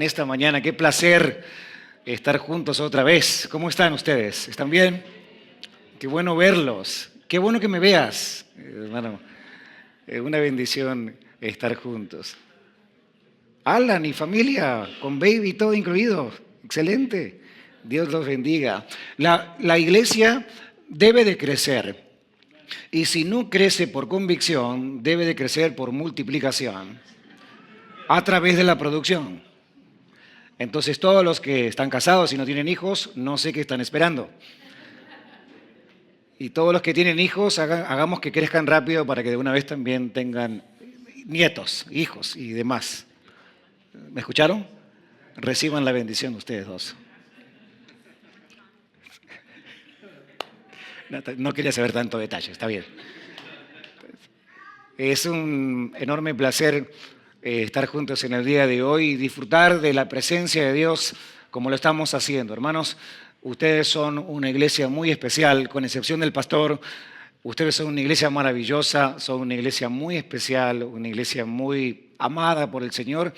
en esta mañana? Qué placer estar juntos otra vez. ¿Cómo están ustedes? ¿Están bien? Qué bueno verlos. Qué bueno que me veas, hermano. Una bendición estar juntos. Alan y familia, con baby todo incluido. Excelente. Dios los bendiga. La iglesia debe de crecer. Y si no crece por convicción, debe de crecer por multiplicación a través de la producción. Entonces todos los que están casados y no tienen hijos, no sé qué están esperando. Y todos los que tienen hijos, hagamos que crezcan rápido para que de una vez también tengan nietos, hijos y demás. ¿Me escucharon? Reciban la bendición ustedes dos. No quería saber tanto detalle, está bien. Es un enorme placer estar juntos en el día de hoy y disfrutar de la presencia de Dios como lo estamos haciendo. Hermanos, ustedes son una iglesia muy especial, con excepción del pastor. Ustedes son una iglesia maravillosa, son una iglesia muy especial, una iglesia muy amada por el Señor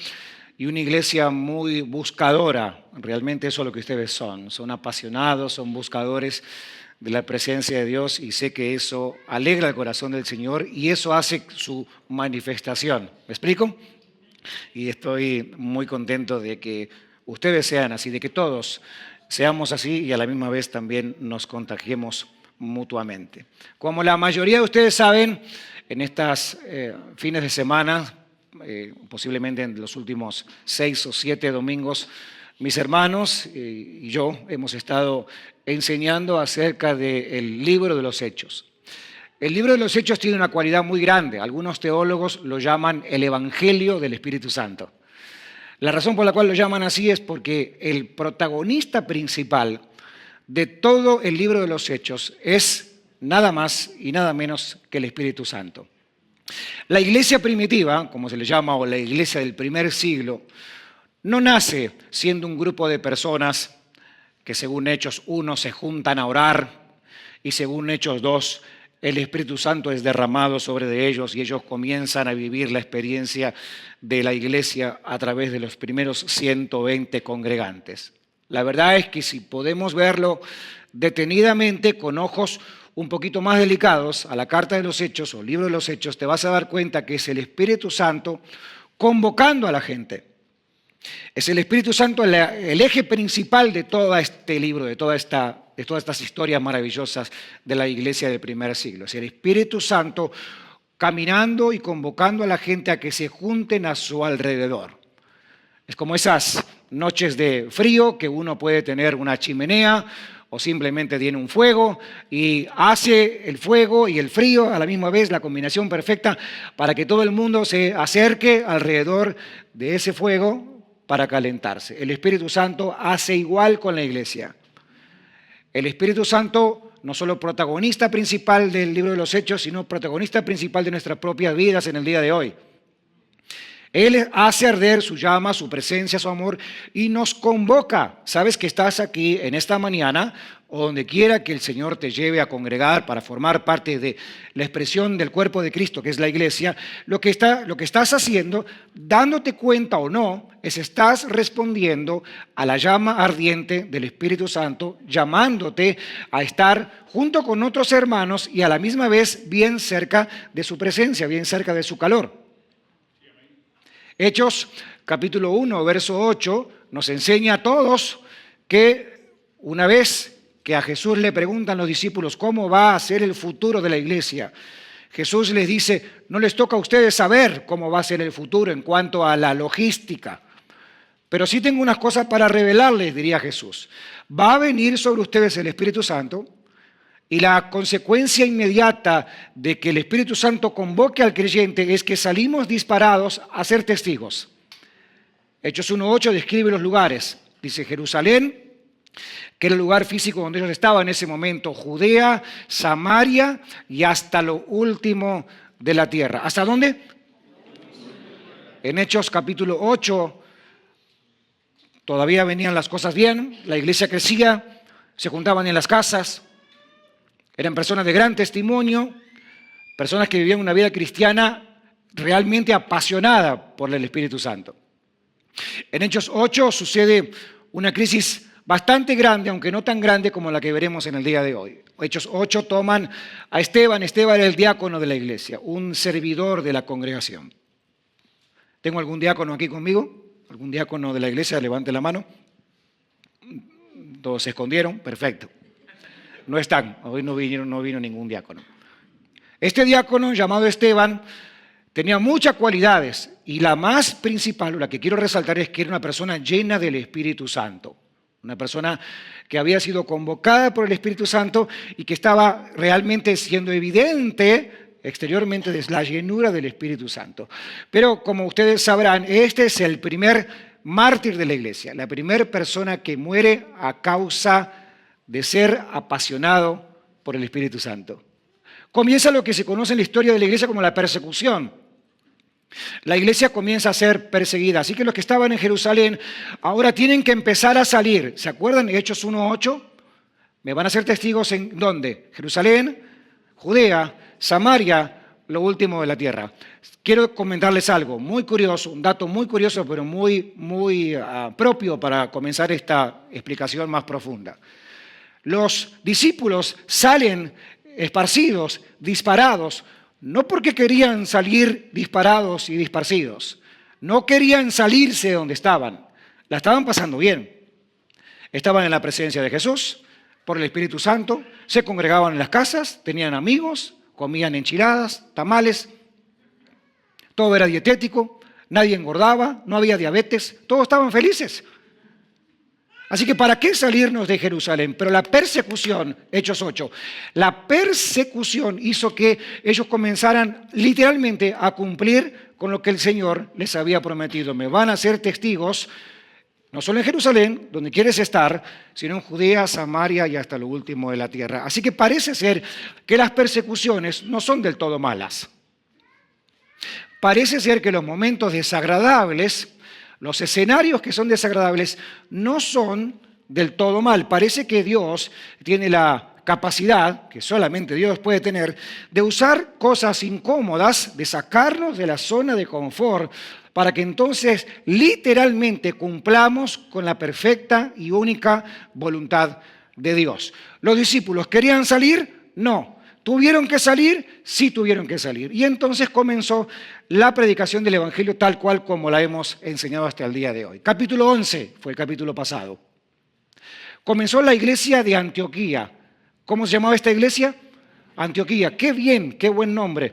y una iglesia muy buscadora. Realmente eso es lo que ustedes son. Son apasionados, son buscadores de la presencia de Dios y sé que eso alegra el corazón del Señor y eso hace su manifestación. ¿Me explico? Y estoy muy contento de que ustedes sean así, de que todos seamos así y a la misma vez también nos contagiemos mutuamente. Como la mayoría de ustedes saben, en estas fines de semana, posiblemente en los últimos 6 o 7 domingos, mis hermanos y yo hemos estado enseñando acerca del libro de los Hechos. El libro de los Hechos tiene una cualidad muy grande. Algunos teólogos lo llaman el Evangelio del Espíritu Santo. La razón por la cual lo llaman así es porque el protagonista principal de todo el libro de los Hechos es nada más y nada menos que el Espíritu Santo. La iglesia primitiva, como se le llama, o la iglesia del primer siglo, no nace siendo un grupo de personas que según Hechos 1 se juntan a orar y según Hechos 2 el Espíritu Santo es derramado sobre de ellos y ellos comienzan a vivir la experiencia de la iglesia a través de los primeros 120 congregantes. La verdad es que si podemos verlo detenidamente con ojos un poquito más delicados a la carta de los Hechos o el libro de los Hechos, te vas a dar cuenta que es el Espíritu Santo convocando a la gente. Es el Espíritu Santo el eje principal de todo este libro, de todas estas historias maravillosas de la iglesia del primer siglo. Es el Espíritu Santo caminando y convocando a la gente a que se junten a su alrededor. Es como esas noches de frío que uno puede tener una chimenea o simplemente tiene un fuego y hace el fuego y el frío a la misma vez, la combinación perfecta para que todo el mundo se acerque alrededor de ese fuego para calentarse. El Espíritu Santo hace igual con la iglesia. El Espíritu Santo no solo protagonista principal del libro de los Hechos, sino protagonista principal de nuestras propias vidas en el día de hoy. Él hace arder su llama, su presencia, su amor y nos convoca. Sabes que estás aquí en esta mañana o donde quiera que el Señor te lleve a congregar para formar parte de la expresión del cuerpo de Cristo, que es la iglesia. Lo que estás haciendo, dándote cuenta o no, es estás respondiendo a la llama ardiente del Espíritu Santo, llamándote a estar junto con otros hermanos y a la misma vez bien cerca de su presencia, bien cerca de su calor. Hechos capítulo 1, verso 8, nos enseña a todos que una vez que a Jesús le preguntan los discípulos cómo va a ser el futuro de la iglesia, Jesús les dice, no les toca a ustedes saber cómo va a ser el futuro en cuanto a la logística, pero sí tengo unas cosas para revelarles, diría Jesús. Va a venir sobre ustedes el Espíritu Santo y la consecuencia inmediata de que el Espíritu Santo convoque al creyente es que salimos disparados a ser testigos. Hechos 1.8 describe los lugares. Dice Jerusalén, que era el lugar físico donde ellos estaban en ese momento, Judea, Samaria y hasta lo último de la tierra. ¿Hasta dónde? En Hechos capítulo 8 todavía venían las cosas bien, la iglesia crecía, se juntaban en las casas, eran personas de gran testimonio, personas que vivían una vida cristiana realmente apasionada por el Espíritu Santo. En Hechos 8 sucede una crisis bastante grande, aunque no tan grande como la que veremos en el día de hoy. Hechos 8 toman a Esteban. Esteban era el diácono de la iglesia, un servidor de la congregación. ¿Tengo algún diácono aquí conmigo? ¿Algún diácono de la iglesia? Levante la mano. Todos se escondieron, perfecto. No están, hoy no vino ningún diácono. Este diácono llamado Esteban tenía muchas cualidades y la más principal, la que quiero resaltar, es que era una persona llena del Espíritu Santo. Una persona que había sido convocada por el Espíritu Santo y que estaba realmente siendo evidente exteriormente de la llenura del Espíritu Santo. Pero como ustedes sabrán, este es el primer mártir de la iglesia, la primera persona que muere a causa de ser apasionado por el Espíritu Santo. Comienza lo que se conoce en la historia de la iglesia como la persecución. La iglesia comienza a ser perseguida, así que los que estaban en Jerusalén ahora tienen que empezar a salir. ¿Se acuerdan de Hechos 1:8? Me van a ser testigos en ¿dónde? Jerusalén, Judea, Samaria, lo último de la tierra. Quiero comentarles algo muy curioso, un dato muy curioso, pero muy propio para comenzar esta explicación más profunda. Los discípulos salen esparcidos, disparados, no porque querían salir disparados y disparcidos, no querían salirse de donde estaban, la estaban pasando bien. Estaban en la presencia de Jesús, por el Espíritu Santo, se congregaban en las casas, tenían amigos, comían enchiladas, tamales, todo era dietético, nadie engordaba, no había diabetes, todos estaban felices. Así que ¿para qué salirnos de Jerusalén? Pero la persecución, Hechos 8, la persecución hizo que ellos comenzaran literalmente a cumplir con lo que el Señor les había prometido. Me van a ser testigos, no solo en Jerusalén, donde quieres estar, sino en Judea, Samaria y hasta lo último de la tierra. Así que parece ser que las persecuciones no son del todo malas. Parece ser que los momentos desagradables, los escenarios que son desagradables, no son del todo mal. Parece que Dios tiene la capacidad, que solamente Dios puede tener, de usar cosas incómodas, de sacarnos de la zona de confort, para que entonces literalmente cumplamos con la perfecta y única voluntad de Dios. ¿Los discípulos querían salir? No. ¿Tuvieron que salir? Sí tuvieron que salir. Y entonces comenzó la predicación del Evangelio tal cual como la hemos enseñado hasta el día de hoy. Capítulo 11 fue el capítulo pasado. Comenzó la iglesia de Antioquía. ¿Cómo se llamaba esta iglesia? Antioquía. Qué bien, qué buen nombre.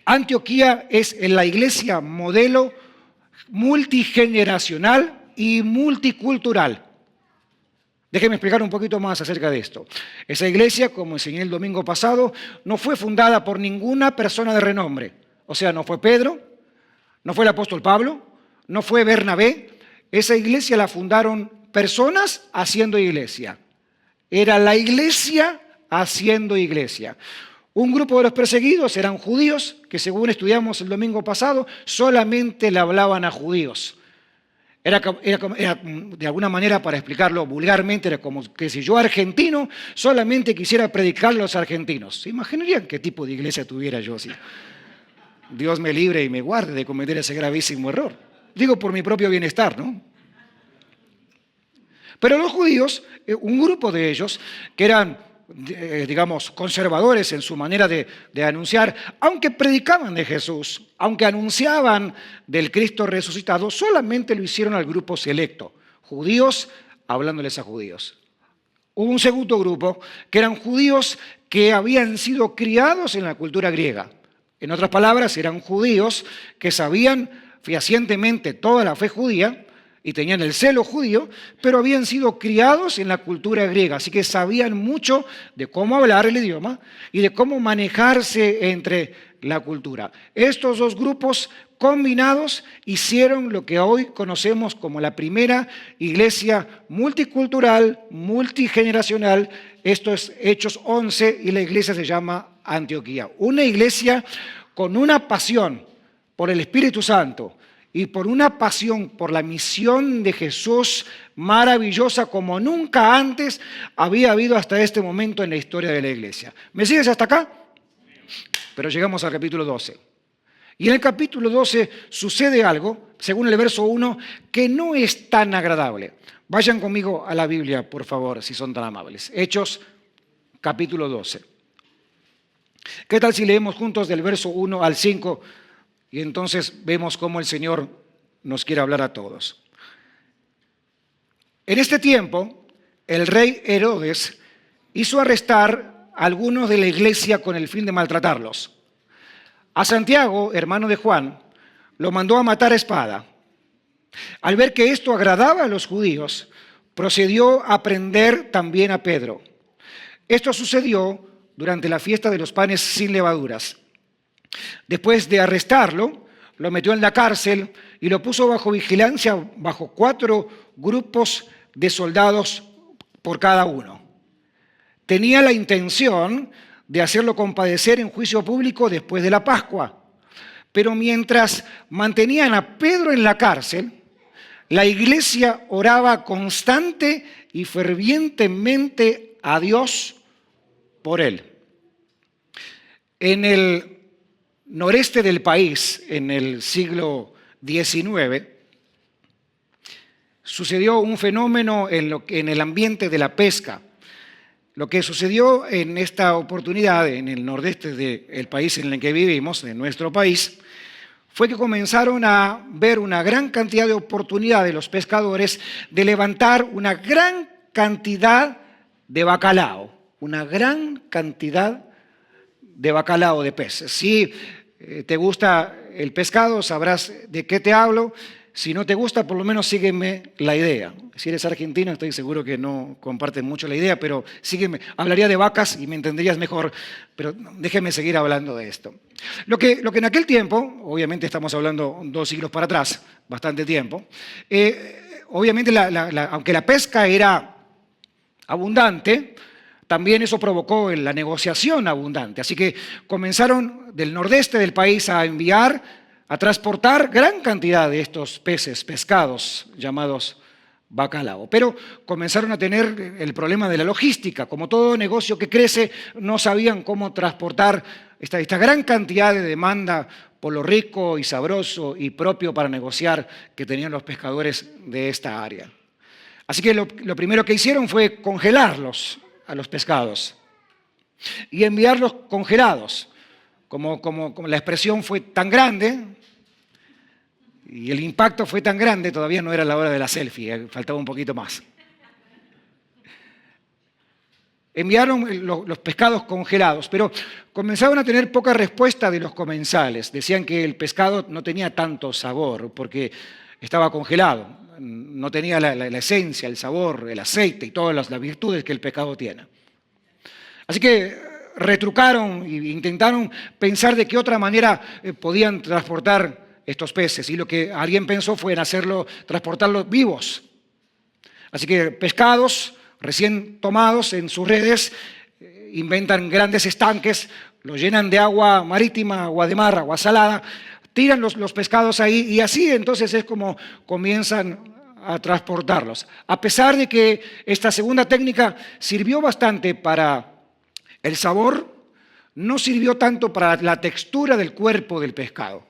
Antioquía es la iglesia modelo multigeneracional y multicultural. Déjenme explicar un poquito más acerca de esto. Esa iglesia, como enseñé el domingo pasado, no fue fundada por ninguna persona de renombre. O sea, no fue Pedro, no fue el apóstol Pablo, no fue Bernabé. Esa iglesia la fundaron personas haciendo iglesia. Era la iglesia haciendo iglesia. Un grupo de los perseguidos eran judíos, que según estudiamos el domingo pasado, solamente le hablaban a judíos. Era de alguna manera, para explicarlo vulgarmente, era como que si yo argentino solamente quisiera predicar a los argentinos. ¿Se imaginarían qué tipo de iglesia tuviera yo así? Dios me libre y me guarde de cometer ese gravísimo error. Digo por mi propio bienestar, ¿no? Pero los judíos, un grupo de ellos, que eran, digamos, conservadores en su manera de anunciar, aunque predicaban de Jesús, aunque anunciaban del Cristo resucitado, solamente lo hicieron al grupo selecto, judíos hablándoles a judíos. Hubo un segundo grupo que eran judíos que habían sido criados en la cultura griega. En otras palabras, eran judíos que sabían fehacientemente toda la fe judía, y tenían el celo judío, pero habían sido criados en la cultura griega, así que sabían mucho de cómo hablar el idioma y de cómo manejarse entre la cultura. Estos dos grupos combinados hicieron lo que hoy conocemos como la primera iglesia multicultural, multigeneracional. Esto es Hechos 11 y la iglesia se llama Antioquía. Una iglesia con una pasión por el Espíritu Santo, y por una pasión por la misión de Jesús maravillosa como nunca antes había habido hasta este momento en la historia de la iglesia. ¿Me sigues hasta acá? Pero llegamos al capítulo 12. Y en el capítulo 12 sucede algo, según el verso 1, que no es tan agradable. Vayan conmigo a la Biblia, por favor, si son tan amables. Hechos, capítulo 12. ¿Qué tal si leemos juntos del verso 1 al 5 y entonces vemos cómo el Señor nos quiere hablar a todos? En este tiempo, el rey Herodes hizo arrestar a algunos de la iglesia con el fin de maltratarlos. A Santiago, hermano de Juan, lo mandó a matar a espada. Al ver que esto agradaba a los judíos, procedió a prender también a Pedro. Esto sucedió durante la fiesta de los panes sin levaduras. Después de arrestarlo, lo metió en la cárcel y lo puso bajo vigilancia, bajo 4 grupos de soldados por cada uno. Tenía la intención de hacerlo compadecer en juicio público después de la Pascua. Pero mientras mantenían a Pedro en la cárcel, la iglesia oraba constante y fervientemente a Dios por él. En el noreste del país, en el siglo XIX, sucedió un fenómeno en el ambiente de la pesca. Lo que sucedió en esta oportunidad, en el nordeste del país en el que vivimos, en nuestro país, fue que comenzaron a ver una gran cantidad de oportunidades de los pescadores de levantar una gran cantidad de bacalao, una gran cantidad de bacalao de peces. Si te gusta el pescado, sabrás de qué te hablo. Si no te gusta, por lo menos sígueme la idea. Si eres argentino, estoy seguro que no compartes mucho la idea, pero sígueme. Hablaría de vacas y me entenderías mejor, pero déjeme seguir hablando de esto. Lo que en aquel tiempo, obviamente estamos hablando 2 siglos para atrás, bastante tiempo, obviamente aunque la pesca era abundante, también eso provocó la negociación abundante. Así que comenzaron del nordeste del país a transportar gran cantidad de estos peces, pescados llamados bacalao. Pero comenzaron a tener el problema de la logística. Como todo negocio que crece, no sabían cómo transportar esta gran cantidad de demanda por lo rico y sabroso y propio para negociar que tenían los pescadores de esta área. Así que lo primero que hicieron fue congelarlos a los pescados y enviarlos congelados. Como la expresión fue tan grande y el impacto fue tan grande, todavía no era la hora de la selfie, faltaba un poquito más. Enviaron los pescados congelados, pero comenzaron a tener poca respuesta de los comensales. Decían que el pescado no tenía tanto sabor porque estaba congelado, no tenía la esencia, el sabor, el aceite y todas las virtudes que el pescado tiene. Así que retrucaron e intentaron pensar de qué otra manera podían transportar estos peces. Y lo que alguien pensó fue en transportarlos vivos. Así que pescados recién tomados en sus redes, inventan grandes estanques, los llenan de agua marítima, agua de mar, agua salada, tiran los pescados ahí y así entonces es como comienzan a transportarlos. A pesar de que esta segunda técnica sirvió bastante para el sabor, no sirvió tanto para la textura del cuerpo del pescado.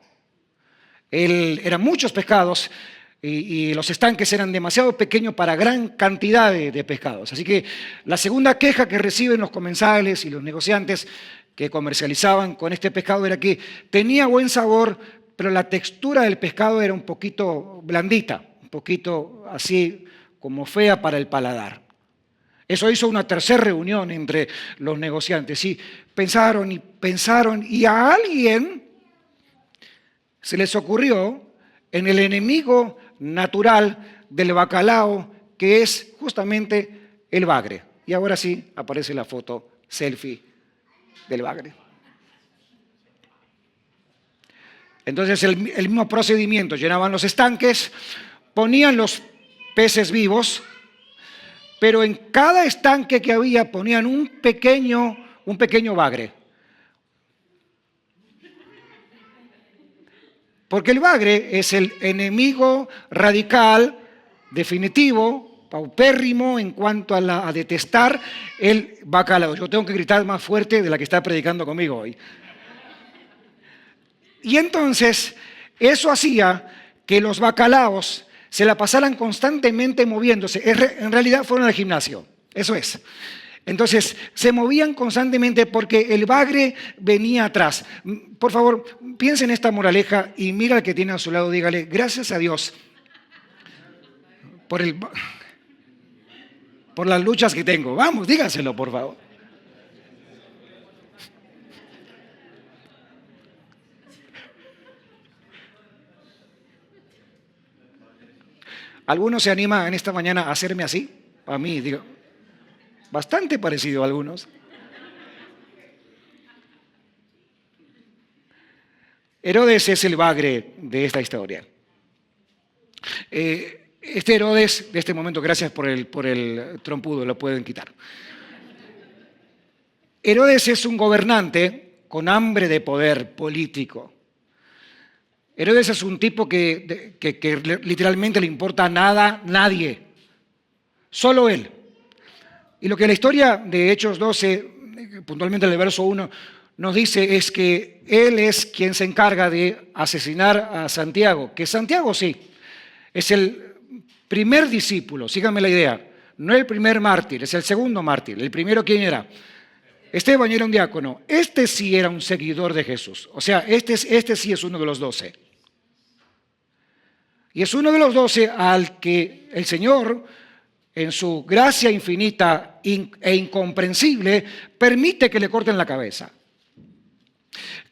Eran muchos pescados y los estanques eran demasiado pequeños para gran cantidad de pescados. Así que la segunda queja que reciben los comensales y los negociantes que comercializaban con este pescado era que tenía buen sabor, pero la textura del pescado era un poquito blandita, un poquito así como fea para el paladar. Eso hizo una tercera reunión entre los negociantes y pensaron y a alguien se les ocurrió en el enemigo natural del bacalao, que es justamente el bagre. Y ahora sí aparece la foto selfie del bagre. Entonces el mismo procedimiento, llenaban los estanques, ponían los peces vivos, pero en cada estanque que había ponían un pequeño bagre. Porque el bagre es el enemigo radical, definitivo, paupérrimo en cuanto a detestar el bacalao. Yo tengo que gritar más fuerte de la que está predicando conmigo hoy. Y entonces eso hacía que los bacalaos se la pasaran constantemente moviéndose. En realidad fueron al gimnasio, eso es. Entonces se movían constantemente porque el bagre venía atrás. Por favor, piensen en esta moraleja y mira al que tiene a su lado, dígale, gracias a Dios por las luchas que tengo. Vamos, dígaselo, por favor. ¿Alguno se anima en esta mañana a hacerme así? A mí, digo, bastante parecido a algunos. Herodes es el bagre de esta historia. Este Herodes, de este momento, gracias por el trompudo, lo pueden quitar. Herodes es un gobernante con hambre de poder político. Herodes es un tipo que literalmente le importa nada, nadie, solo él. Y lo que la historia de Hechos 12, puntualmente en el verso 1, nos dice es que él es quien se encarga de asesinar a Santiago, que Santiago sí, es el primer discípulo, síganme la idea, no el primer mártir, es el segundo mártir. ¿El primero quién era? Esteban era un diácono. Este sí era un seguidor de Jesús, o sea, este sí es uno de los 12. Y es uno de los 12 al que el Señor, en su gracia infinita e incomprensible, permite que le corten la cabeza.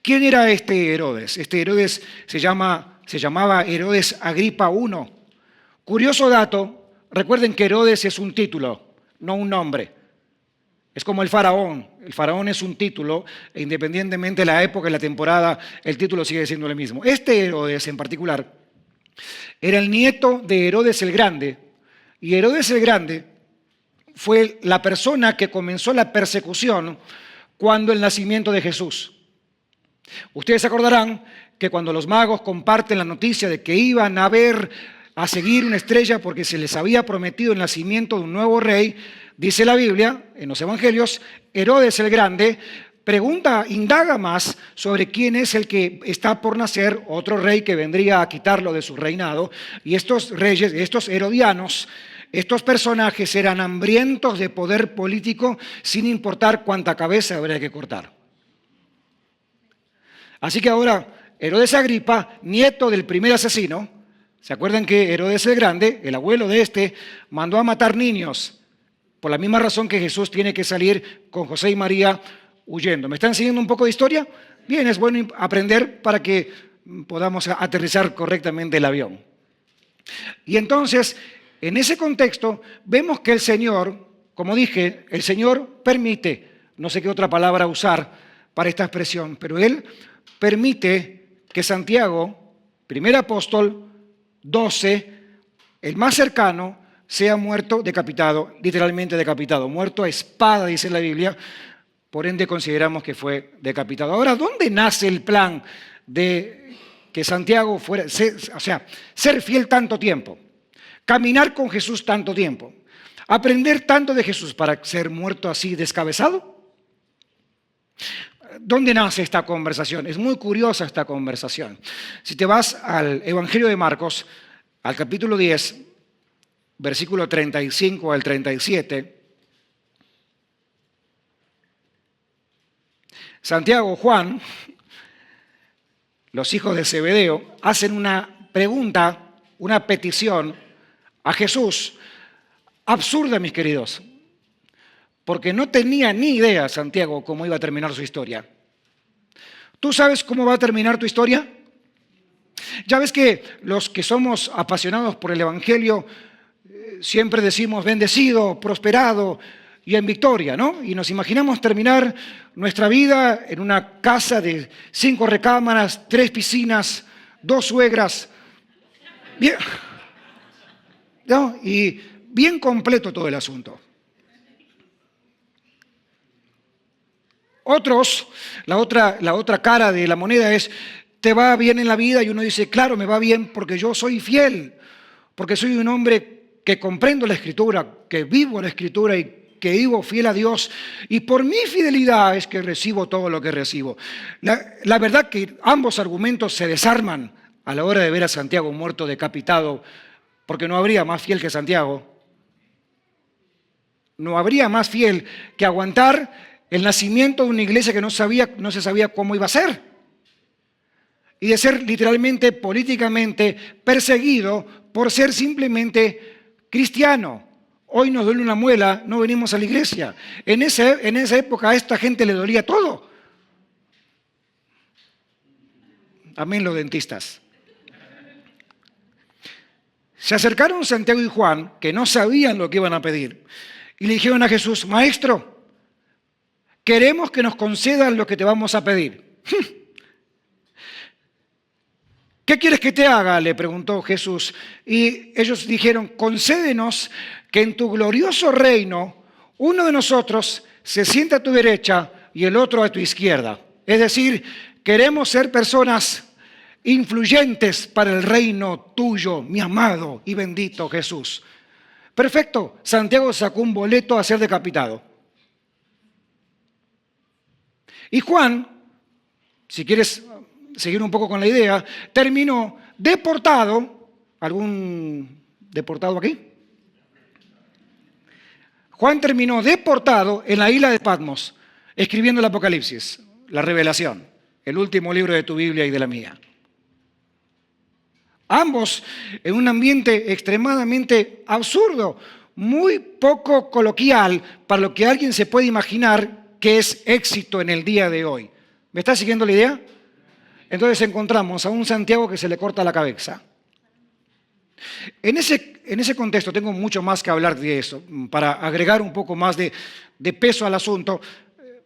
¿Quién era este Herodes? Este Herodes se llamaba Herodes Agripa I. Curioso dato, recuerden que Herodes es un título, no un nombre. Es como el faraón. El faraón es un título, e independientemente de la época y la temporada, el título sigue siendo el mismo. Este Herodes en particular era el nieto de Herodes el Grande, y Herodes el Grande fue la persona que comenzó la persecución cuando el nacimiento de Jesús. Ustedes se acordarán que cuando los magos comparten la noticia de que iban a seguir una estrella porque se les había prometido el nacimiento de un nuevo rey, dice la Biblia, en los Evangelios, Herodes el Grande indaga más sobre quién es el que está por nacer, otro rey que vendría a quitarlo de su reinado. Y estos reyes, estos herodianos, estos personajes eran hambrientos de poder político sin importar cuánta cabeza habría que cortar. Así que ahora Herodes Agripa, nieto del primer asesino, ¿se acuerdan que Herodes el Grande, el abuelo de este, mandó a matar niños? Por la misma razón que Jesús tiene que salir con José y María huyendo. ¿Me están siguiendo un poco de historia? Bien, es bueno aprender para que podamos aterrizar correctamente el avión. Y entonces, en ese contexto, vemos que el Señor, como dije, el Señor permite, no sé qué otra palabra usar para esta expresión, pero Él permite que Santiago, primer apóstol, 12, el más cercano, sea muerto, decapitado, literalmente decapitado, muerto a espada, dice la Biblia. Por ende, consideramos que fue decapitado. Ahora, ¿dónde nace el plan de que Santiago fuera, ser fiel tanto tiempo, caminar con Jesús tanto tiempo, aprender tanto de Jesús para ser muerto así descabezado? ¿Dónde nace esta conversación? Es muy curiosa esta conversación. Si te vas al Evangelio de Marcos, al capítulo 10, versículo 35 al 37, Santiago, Juan, los hijos de Zebedeo, hacen una pregunta, una petición a Jesús, absurda, mis queridos, porque no tenía ni idea Santiago cómo iba a terminar su historia. ¿Tú sabes cómo va a terminar tu historia? Ya ves que los que somos apasionados por el Evangelio siempre decimos bendecido, prosperado y en victoria, ¿no? Y nos imaginamos terminar nuestra vida en una casa de 5 recámaras, 3 piscinas, 2 suegras, bien, ¿no? Y bien completo todo el asunto. Otros, la otra cara de la moneda es, te va bien en la vida, y uno dice, claro, me va bien porque yo soy fiel, porque soy un hombre que comprendo la Escritura, que vivo la Escritura y que vivo fiel a Dios y por mi fidelidad es que recibo todo lo que recibo. La verdad que ambos argumentos se desarman a la hora de ver a Santiago muerto decapitado, porque no habría más fiel que Santiago. No habría más fiel que aguantar el nacimiento de una iglesia que no se sabía cómo iba a ser. Y de ser literalmente, políticamente perseguido por ser simplemente cristiano. Hoy nos duele una muela, no venimos a la iglesia. En esa época a esta gente le dolía todo. Amén los dentistas. Se acercaron Santiago y Juan, que no sabían lo que iban a pedir, y le dijeron a Jesús: Maestro, queremos que nos concedan lo que te vamos a pedir. ¿Qué quieres que te haga?, le preguntó Jesús. Y ellos dijeron: concédenos que en tu glorioso reino uno de nosotros se sienta a tu derecha y el otro a tu izquierda. Es decir, queremos ser personas influyentes para el reino tuyo, mi amado y bendito Jesús. Perfecto, Santiago sacó un boleto a ser decapitado. Y Juan, si quieres seguir un poco con la idea, terminó deportado. ¿Algún deportado aquí? Juan terminó deportado en la isla de Patmos, escribiendo el Apocalipsis, la Revelación, el último libro de tu Biblia y de la mía. Ambos en un ambiente extremadamente absurdo, muy poco coloquial para lo que alguien se puede imaginar que es éxito en el día de hoy. ¿Me está siguiendo la idea? Entonces encontramos a un Santiago que se le corta la cabeza. En ese contexto tengo mucho más que hablar de eso. Para agregar un poco más de peso al asunto,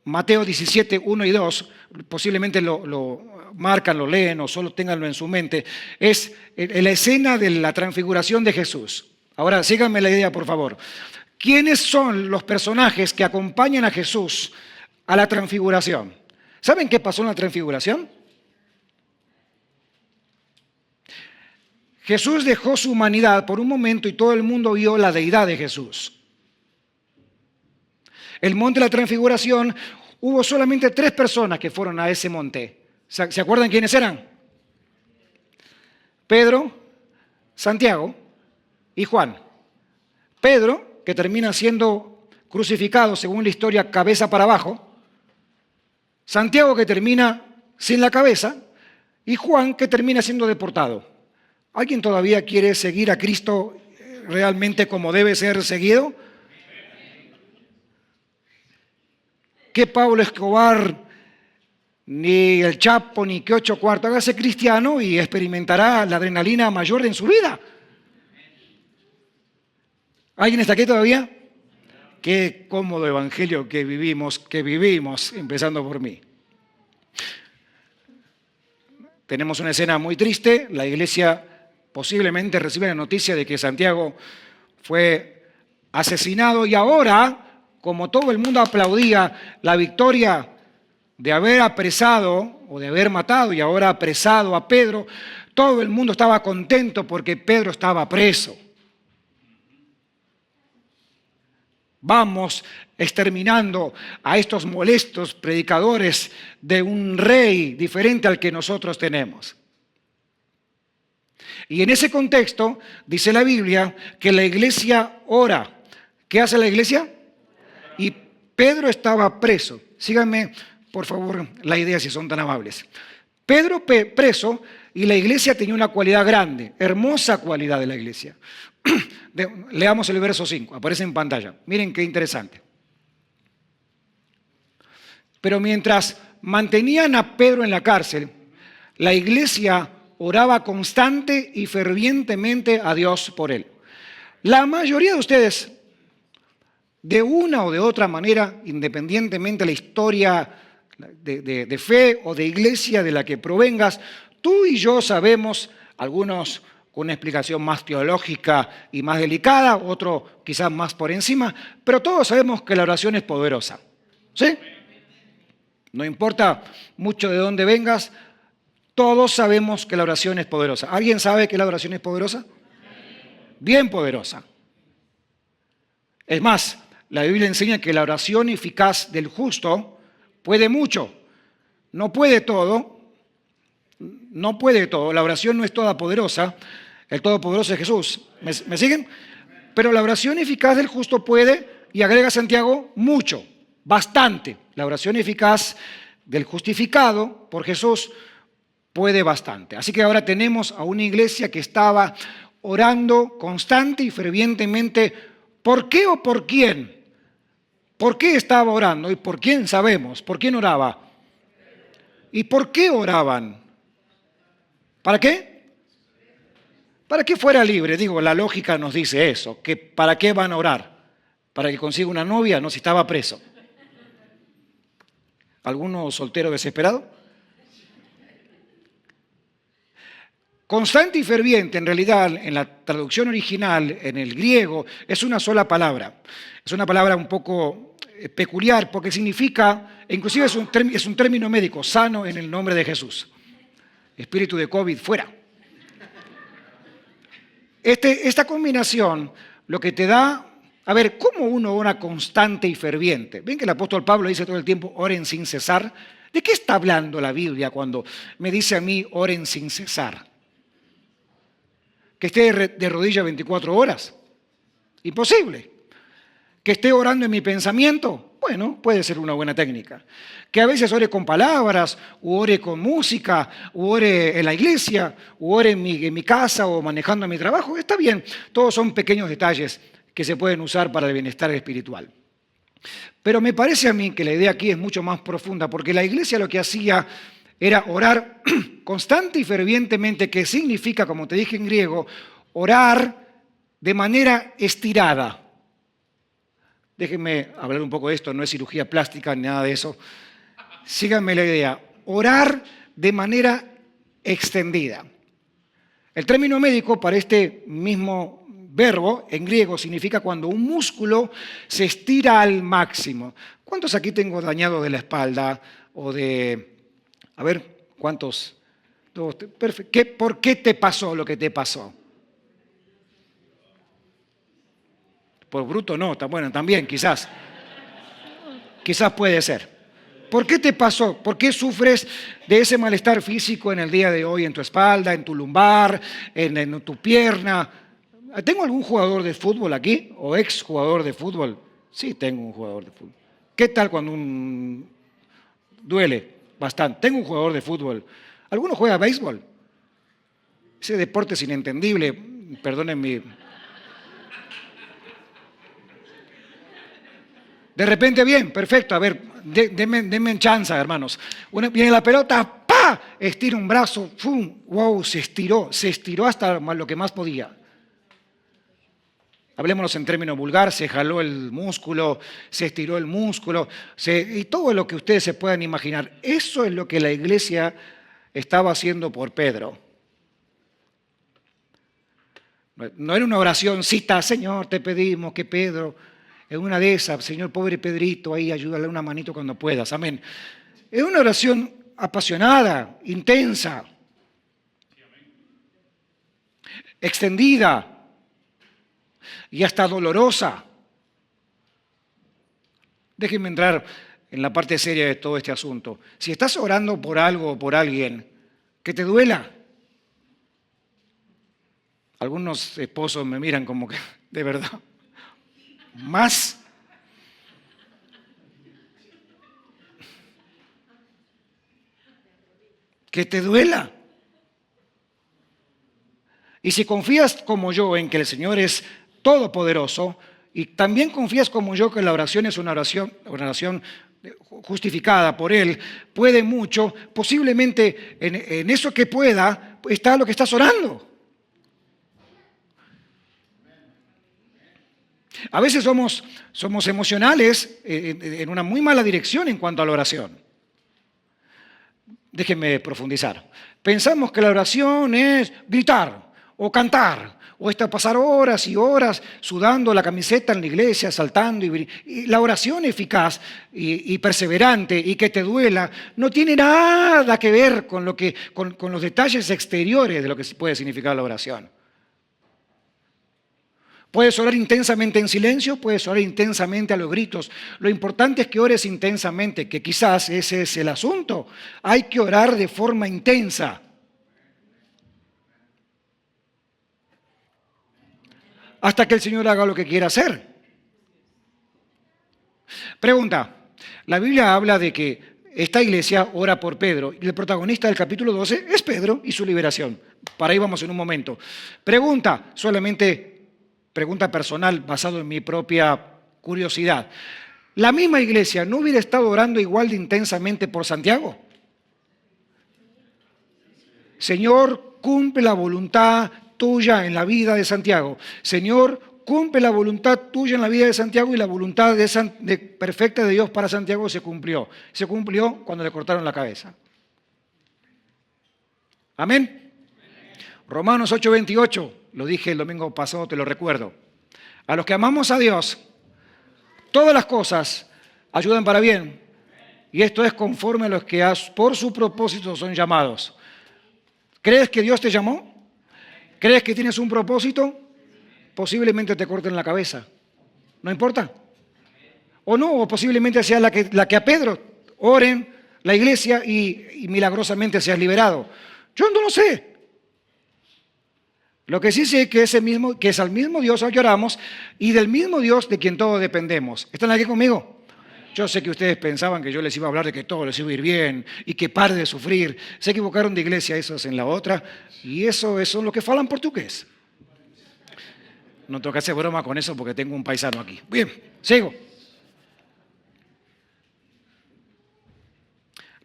Mateo 17, 1 y 2, posiblemente lo marcan, lo leen o solo ténganlo en su mente, es la escena de la transfiguración de Jesús. Ahora, síganme la idea, por favor. ¿Quiénes son los personajes que acompañan a Jesús a la transfiguración? ¿Saben qué pasó en la transfiguración? Jesús dejó su humanidad por un momento y todo el mundo vio la deidad de Jesús. El monte de la transfiguración, hubo solamente 3 personas que fueron a ese monte. ¿Se acuerdan quiénes eran? Pedro, Santiago y Juan. Pedro, que termina siendo crucificado, según la historia, cabeza para abajo. Santiago, que termina sin la cabeza. Y Juan, que termina siendo deportado. ¿Alguien todavía quiere seguir a Cristo realmente como debe ser seguido? Que Pablo Escobar, ni el Chapo, ni que 8 Cuartos, hágase cristiano y experimentará la adrenalina mayor en su vida. ¿Alguien está aquí todavía? Qué cómodo evangelio que vivimos, empezando por mí. Tenemos una escena muy triste. La iglesia posiblemente recibe la noticia de que Santiago fue asesinado y ahora, como todo el mundo aplaudía la victoria de haber apresado o de haber matado y ahora apresado a Pedro, todo el mundo estaba contento porque Pedro estaba preso. Vamos exterminando a estos molestos predicadores de un rey diferente al que nosotros tenemos. Y en ese contexto dice la Biblia que la iglesia ora. ¿Qué hace la iglesia? Y Pedro estaba preso. Síganme, por favor, la idea si son tan amables. Pedro preso y la iglesia tenía una cualidad grande, hermosa cualidad de la iglesia. Leamos el verso 5, aparece en pantalla. Miren qué interesante. Pero mientras mantenían a Pedro en la cárcel, la iglesia oraba constante y fervientemente a Dios por él. La mayoría de ustedes, de una o de otra manera, independientemente de la historia de fe o de iglesia de la que provengas, tú y yo sabemos, algunos con una explicación más teológica y más delicada, otro quizás más por encima, pero todos sabemos que la oración es poderosa. ¿Sí? No importa mucho de dónde vengas, todos sabemos que la oración es poderosa. ¿Alguien sabe que la oración es poderosa? Bien poderosa. Es más, La Biblia enseña que la oración eficaz del justo puede mucho. No puede todo, no puede todo. La oración no es toda poderosa. El todopoderoso es Jesús. ¿Me siguen? Pero la oración eficaz del justo puede, y agrega Santiago, mucho, bastante. La oración eficaz del justificado por Jesús puede bastante. Así que ahora tenemos a una iglesia que estaba orando constante y fervientemente. ¿Por qué o por quién? ¿Por qué estaba orando? ¿Y por quién sabemos? ¿Por quién oraba? ¿Y por qué oraban? ¿Para qué? Para que fuera libre. Digo, la lógica nos dice eso. Que ¿para qué van a orar? ¿Para que consiga una novia? No, si estaba preso. ¿Alguno soltero desesperado? Constante y ferviente, en realidad, en la traducción original, en el griego, es una sola palabra. Es una palabra un poco peculiar porque significa, inclusive es un término médico, sano en el nombre de Jesús. Espíritu de COVID, fuera. Esta combinación lo que te da, a ver, ¿cómo uno ora constante y ferviente? Ven que el apóstol Pablo dice todo el tiempo, oren sin cesar. ¿De qué está hablando la Biblia cuando me dice a mí, oren sin cesar? ¿Que esté de rodillas 24 horas? Imposible. ¿Que esté orando en mi pensamiento? Bueno, puede ser una buena técnica. Que a veces ore con palabras, o ore con música, o ore en la iglesia, o ore en mi casa o manejando mi trabajo, está bien. Todos son pequeños detalles que se pueden usar para el bienestar espiritual. Pero me parece a mí que la idea aquí es mucho más profunda, porque la iglesia lo que hacía era orar constante y fervientemente, que significa, como te dije en griego, orar de manera estirada. Déjenme hablar un poco de esto, no es cirugía plástica ni nada de eso. Síganme la idea, orar de manera extendida. El término médico para este mismo verbo en griego significa cuando un músculo se estira al máximo. ¿Cuántos aquí tengo dañado de la espalda o de... A ver, ¿cuántos? Perfecto. ¿Por qué te pasó lo que te pasó? Por bruto no, bueno, también quizás. Quizás puede ser. ¿Por qué te pasó? ¿Por qué sufres de ese malestar físico en el día de hoy en tu espalda, en tu lumbar, en tu pierna? ¿Tengo algún jugador de fútbol aquí? ¿O ex jugador de fútbol? Sí, tengo un jugador de fútbol. ¿Qué tal cuando duele? Bastante. Tengo un jugador de fútbol. ¿Alguno juega béisbol? Ese deporte es inentendible. Perdonen mi... De repente, bien, perfecto. A ver, denme chance, hermanos. Viene la pelota, ¡pa! Estira un brazo, ¡fum! ¡Wow! Se estiró hasta lo que más podía. Hablémonos en términos vulgar, se jaló el músculo, se estiró el músculo, y todo lo que ustedes se puedan imaginar. Eso es lo que la iglesia estaba haciendo por Pedro. No era una oracióncita, Señor, te pedimos que Pedro, en una de esas, Señor, pobre Pedrito, ahí ayúdale una manito cuando puedas, amén. Es una oración apasionada, intensa, extendida y hasta dolorosa. Déjenme entrar en la parte seria de todo este asunto. Si estás orando por algo o por alguien, que te duela. Algunos esposos me miran como que, de verdad, más. Que te duela. Y si confías como yo en que el Señor es todopoderoso, y también confías como yo que la oración es una oración justificada por Él, puede mucho, posiblemente en eso que pueda está lo que estás orando. A veces somos emocionales en una muy mala dirección en cuanto a la oración. Déjenme profundizar. Pensamos que la oración es gritar o cantar, o pasar horas y horas sudando la camiseta en la iglesia, saltando. Y la oración eficaz y perseverante y que te duela no tiene nada que ver con los detalles exteriores de lo que puede significar la oración. Puedes orar intensamente en silencio, puedes orar intensamente a los gritos. Lo importante es que ores intensamente, que quizás ese es el asunto. Hay que orar de forma intensa. Hasta que el Señor haga lo que quiera hacer. Pregunta, la Biblia habla de que esta iglesia ora por Pedro y el protagonista del capítulo 12 es Pedro y su liberación. Para ahí vamos en un momento. Pregunta, solamente pregunta personal basado en mi propia curiosidad. ¿La misma iglesia no hubiera estado orando igual de intensamente por Santiago? Señor, cumple la voluntad tuya en la vida de Santiago. Señor, cumple la voluntad tuya en la vida de Santiago y la voluntad perfecta de Dios para Santiago se cumplió. Se cumplió cuando le cortaron la cabeza. Amén. Romanos 8:28, lo dije el domingo pasado, te lo recuerdo. A los que amamos a Dios, todas las cosas ayudan para bien. Y esto es conforme a los que por su propósito son llamados. ¿Crees que Dios te llamó? ¿Crees que tienes un propósito? Posiblemente te corten la cabeza. ¿No importa? O no, o posiblemente sea la que a Pedro oren la iglesia y milagrosamente seas liberado. Yo no lo sé. Lo que sí sé que es al mismo Dios al que oramos y del mismo Dios de quien todos dependemos. ¿Están aquí conmigo? Yo sé que ustedes pensaban que yo les iba a hablar de que todo les iba a ir bien y que pare de sufrir. Se equivocaron de iglesia, esos en la otra, y eso son los que hablan portugués. No toca hacer broma con eso porque tengo un paisano aquí. Bien, sigo.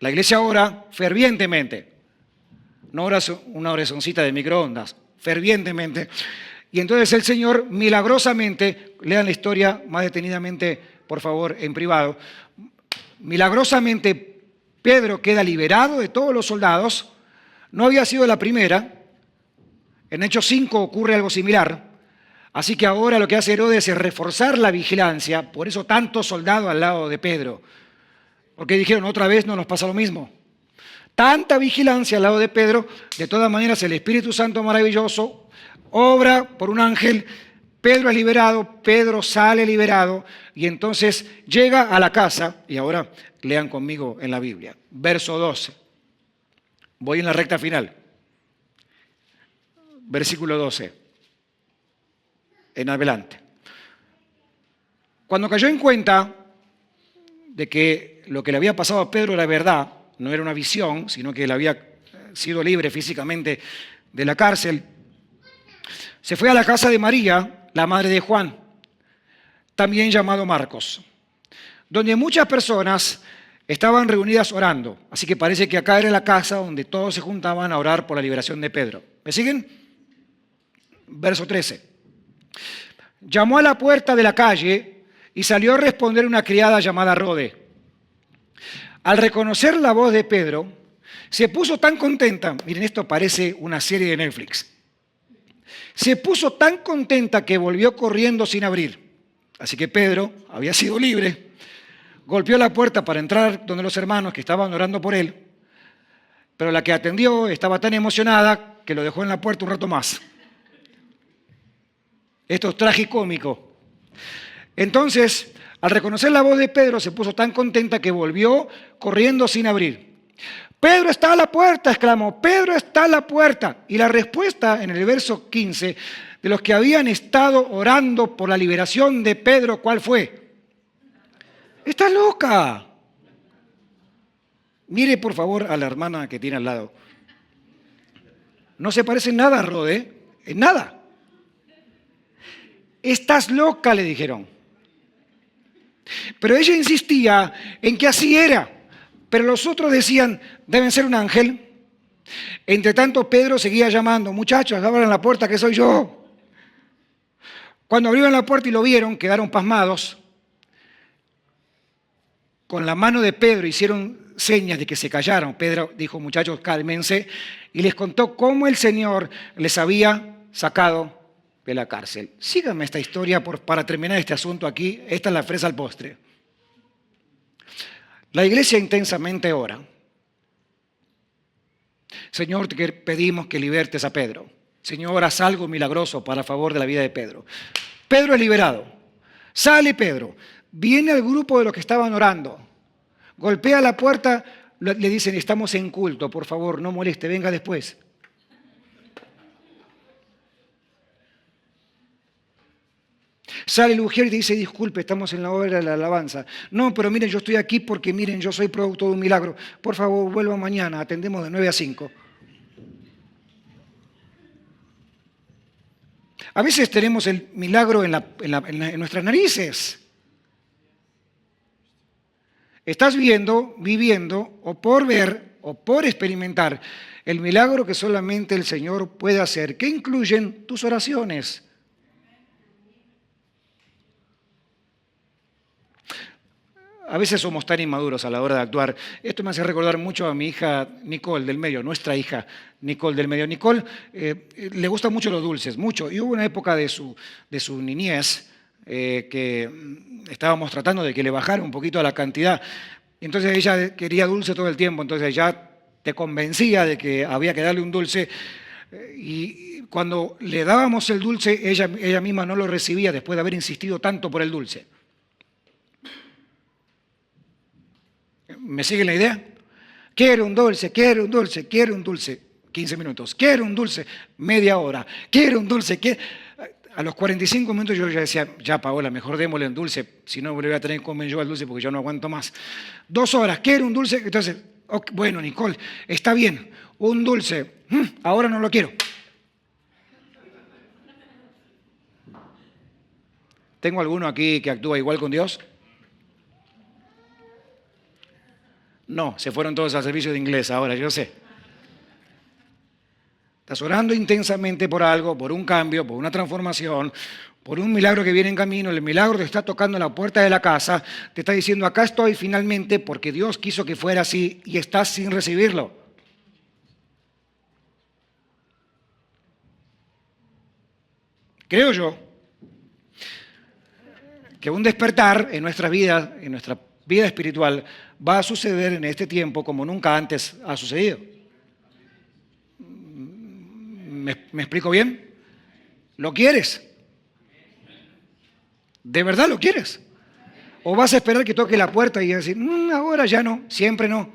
La iglesia ora fervientemente. No ora una oracioncita de microondas, fervientemente. Y entonces el Señor milagrosamente, lean la historia más detenidamente, por favor, en privado. Milagrosamente Pedro queda liberado de todos los soldados. No había sido la primera. En Hechos 5 ocurre algo similar. Así que ahora lo que hace Herodes es reforzar la vigilancia, por eso tantos soldados al lado de Pedro. Porque dijeron, otra vez no nos pasa lo mismo. Tanta vigilancia al lado de Pedro, de todas maneras el Espíritu Santo maravilloso obra por un ángel. Pedro es liberado, Pedro sale liberado y entonces llega a la casa, y ahora lean conmigo en la Biblia, verso 12. Voy en la recta final. Versículo 12. En adelante. Cuando cayó en cuenta de que lo que le había pasado a Pedro era verdad, no era una visión, sino que él había sido libre físicamente de la cárcel, se fue a la casa de María, la madre de Juan, también llamado Marcos, donde muchas personas estaban reunidas orando. Así que parece que acá era la casa donde todos se juntaban a orar por la liberación de Pedro. ¿Me siguen? Verso 13. Llamó a la puerta de la calle y salió a responder una criada llamada Rode. Al reconocer la voz de Pedro, se puso tan contenta. Miren, esto parece una serie de Netflix. Se puso tan contenta que volvió corriendo sin abrir. Así que Pedro había sido libre. Golpeó la puerta para entrar donde los hermanos que estaban orando por él. Pero la que atendió estaba tan emocionada que lo dejó en la puerta un rato más. Esto es tragicómico. Entonces, al reconocer la voz de Pedro, se puso tan contenta que volvió corriendo sin abrir. Pedro está a la puerta, exclamó, Pedro está a la puerta. Y la respuesta en el verso 15 de los que habían estado orando por la liberación de Pedro, ¿cuál fue? ¡Estás loca! Mire por favor a la hermana que tiene al lado. No se parece en nada a Rode, en nada. Estás loca, le dijeron. Pero ella insistía en que así era. Pero los otros decían, deben ser un ángel. Entre tanto, Pedro seguía llamando, muchachos, abran la puerta que soy yo. Cuando abrieron la puerta y lo vieron, quedaron pasmados. Con la mano de Pedro hicieron señas de que se callaron. Pedro dijo, muchachos, cálmense. Y les contó cómo el Señor les había sacado de la cárcel. Síganme esta historia para terminar este asunto aquí. Esta es la fresa al postre. La iglesia intensamente ora. Señor, te pedimos que libertes a Pedro. Señor, haz algo milagroso para favor de la vida de Pedro. Pedro es liberado. Sale Pedro, viene al grupo de los que estaban orando, golpea la puerta, le dicen, estamos en culto, por favor, no moleste, venga después. Sale el ujier y te dice, disculpe, estamos en la hora de la alabanza. No, pero miren, yo estoy aquí porque miren, yo soy producto de un milagro. Por favor, vuelva mañana, atendemos de 9 a 5. A veces tenemos el milagro en nuestras narices. Estás viendo, viviendo, o por ver, o por experimentar el milagro que solamente el Señor puede hacer, que incluyen tus oraciones. A veces somos tan inmaduros a la hora de actuar. Esto me hace recordar mucho a mi hija Nicole del medio, nuestra hija Nicole del medio. Nicole le gustan mucho los dulces, mucho. Y hubo una época de su niñez que estábamos tratando de que le bajara un poquito a la cantidad. Entonces ella quería dulce todo el tiempo, entonces ya te convencía de que había que darle un dulce. Y cuando le dábamos el dulce, ella misma no lo recibía después de haber insistido tanto por el dulce. ¿Me sigue la idea? Quiero un dulce, quiero un dulce, quiero un dulce. 15 minutos. Quiero un dulce, media hora. Quiero un dulce, A los 45 minutos yo ya decía, ya Paola, mejor démosle un dulce, si no le voy a tener que comer yo al dulce porque yo no aguanto más. 2 horas, quiero un dulce. Entonces, okay, bueno, Nicole, está bien, un dulce, ahora no lo quiero. ¿Tengo alguno aquí que actúa igual con Dios? No, se fueron todos al servicio de inglés ahora, yo sé. Estás orando intensamente por algo, por un cambio, por una transformación, por un milagro que viene en camino. El milagro te está tocando en la puerta de la casa, te está diciendo, acá estoy finalmente porque Dios quiso que fuera así y estás sin recibirlo. Creo yo que un despertar en nuestra vida espiritual, va a suceder en este tiempo como nunca antes ha sucedido. ¿Me explico bien? ¿Lo quieres? ¿De verdad lo quieres? ¿O vas a esperar que toque la puerta y decir, ahora ya no, siempre no?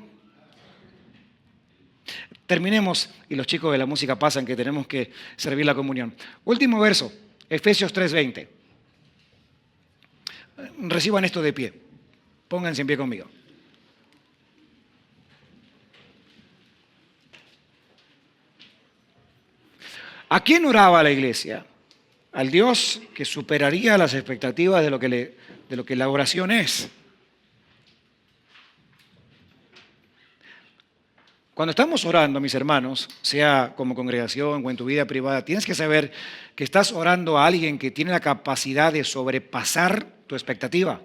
Terminemos, y los chicos de la música pasan que tenemos que servir la comunión. Último verso, Efesios 3:20. Reciban esto de pie. Pónganse en pie conmigo. ¿A quién oraba la iglesia? Al Dios que superaría las expectativas de lo que la oración es. Cuando estamos orando, mis hermanos, sea como congregación o en tu vida privada, tienes que saber que estás orando a alguien que tiene la capacidad de sobrepasar tu expectativa.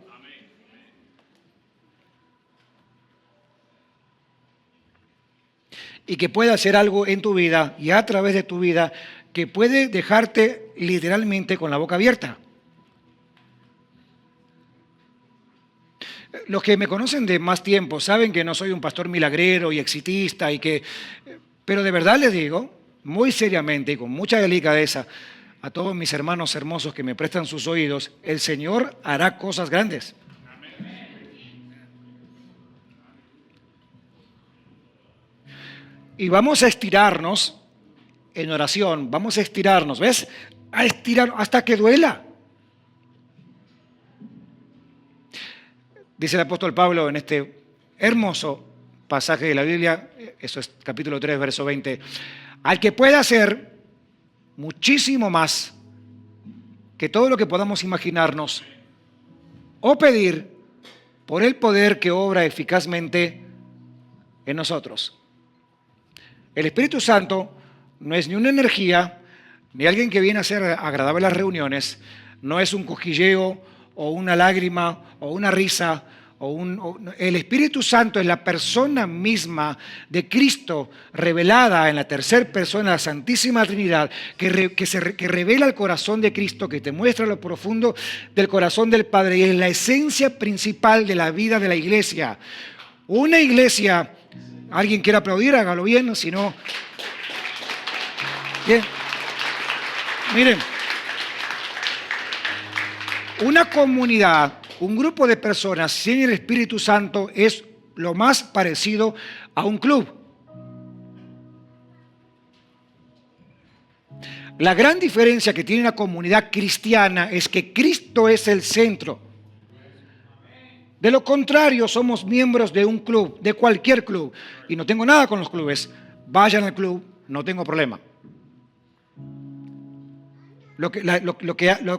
Y que puede hacer algo en tu vida y a través de tu vida que puede dejarte literalmente con la boca abierta. Los que me conocen de más tiempo saben que no soy un pastor milagrero y exitista pero de verdad les digo, muy seriamente y con mucha delicadeza, a todos mis hermanos hermosos que me prestan sus oídos, el Señor hará cosas grandes. Y vamos a estirarnos en oración, vamos a estirarnos, ¿ves? A estirar hasta que duela. Dice el apóstol Pablo en este hermoso pasaje de la Biblia, eso es capítulo 3, verso 20, al que pueda hacer muchísimo más que todo lo que podamos imaginarnos o pedir por el poder que obra eficazmente en nosotros. El Espíritu Santo no es ni una energía, ni alguien que viene a hacer agradable las reuniones, no es un cosquilleo o una lágrima o una risa. El Espíritu Santo es la persona misma de Cristo revelada en la tercera persona de la Santísima Trinidad, que revela el corazón de Cristo, que te muestra lo profundo del corazón del Padre y es la esencia principal de la vida de la iglesia. Una iglesia, ¿alguien quiere aplaudir? Hágalo bien, si no... Bien. Miren. Una comunidad, un grupo de personas sin el Espíritu Santo es lo más parecido a un club. La gran diferencia que tiene una comunidad cristiana es que Cristo es el centro. De lo contrario, somos miembros de un club, de cualquier club. Y no tengo nada con los clubes. Vayan al club, no tengo problema. Lo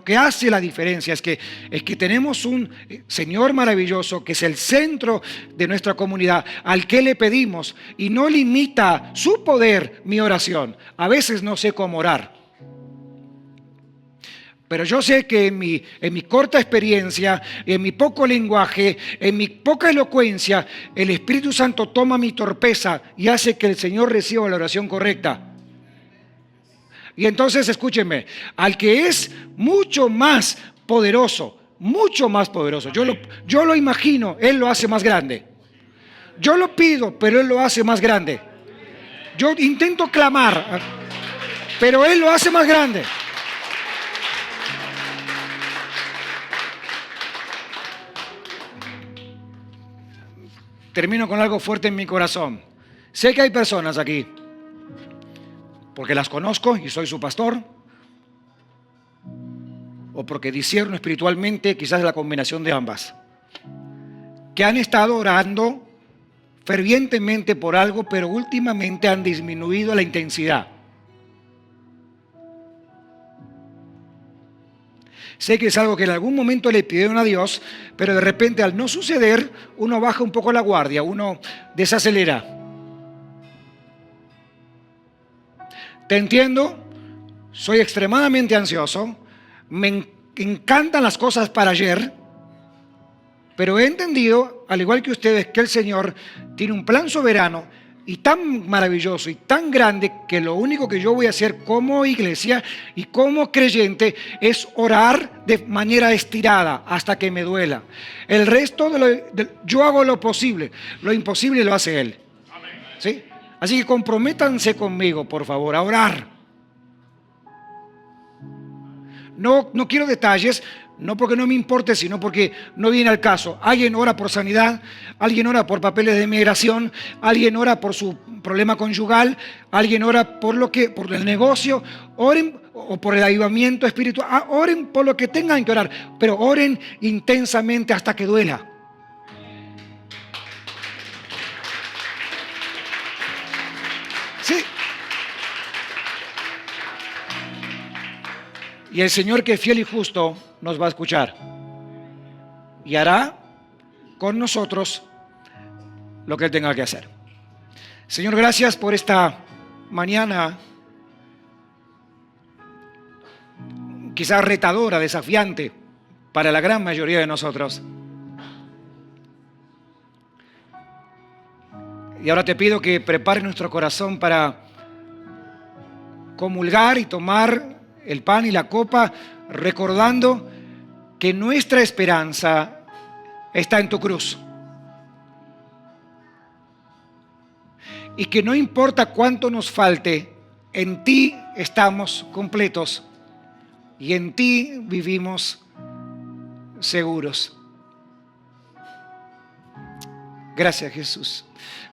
que hace la diferencia es que tenemos un Señor maravilloso que es el centro de nuestra comunidad, al que le pedimos, y no limita su poder mi oración. A veces no sé cómo orar, pero yo sé que en mi corta experiencia, en mi poco lenguaje, en mi poca elocuencia, el Espíritu Santo toma mi torpeza y hace que el Señor reciba la oración correcta. Y entonces, escúchenme, al que es mucho más poderoso, yo lo imagino, Él lo hace más grande. Yo lo pido, pero Él lo hace más grande. Yo intento clamar, pero Él lo hace más grande. Termino con algo fuerte en mi corazón. Sé que hay personas aquí, porque las conozco y soy su pastor, o porque discierno espiritualmente, quizás la combinación de ambas, que han estado orando fervientemente por algo, pero últimamente han disminuido la intensidad. Sé que es algo que en algún momento le pidieron a Dios, pero de repente al no suceder, uno baja un poco la guardia, uno desacelera. Te entiendo, soy extremadamente ansioso, me encantan las cosas para ayer, pero he entendido, al igual que ustedes, que el Señor tiene un plan soberano y tan maravilloso y tan grande que lo único que yo voy a hacer como iglesia y como creyente es orar de manera estirada hasta que me duela. El resto yo hago lo posible, lo imposible lo hace Él. ¿Sí? Así que comprométanse conmigo, por favor, a orar. No quiero detalles, no porque no me importe, sino porque no viene al caso. Alguien ora por sanidad, alguien ora por papeles de migración, alguien ora por su problema conyugal, alguien ora por el negocio. Oren o por el avivamiento espiritual, oren por lo que tengan que orar, pero oren intensamente hasta que duela. Sí. Y el Señor, que es fiel y justo, nos va a escuchar y hará con nosotros lo que Él tenga que hacer. Señor, gracias por esta mañana quizás retadora, desafiante para la gran mayoría de nosotros. Y ahora te pido que prepares nuestro corazón para comulgar y tomar el pan y la copa, recordando que nuestra esperanza está en tu cruz. Y que no importa cuánto nos falte, en ti estamos completos y en ti vivimos seguros. Gracias, Jesús.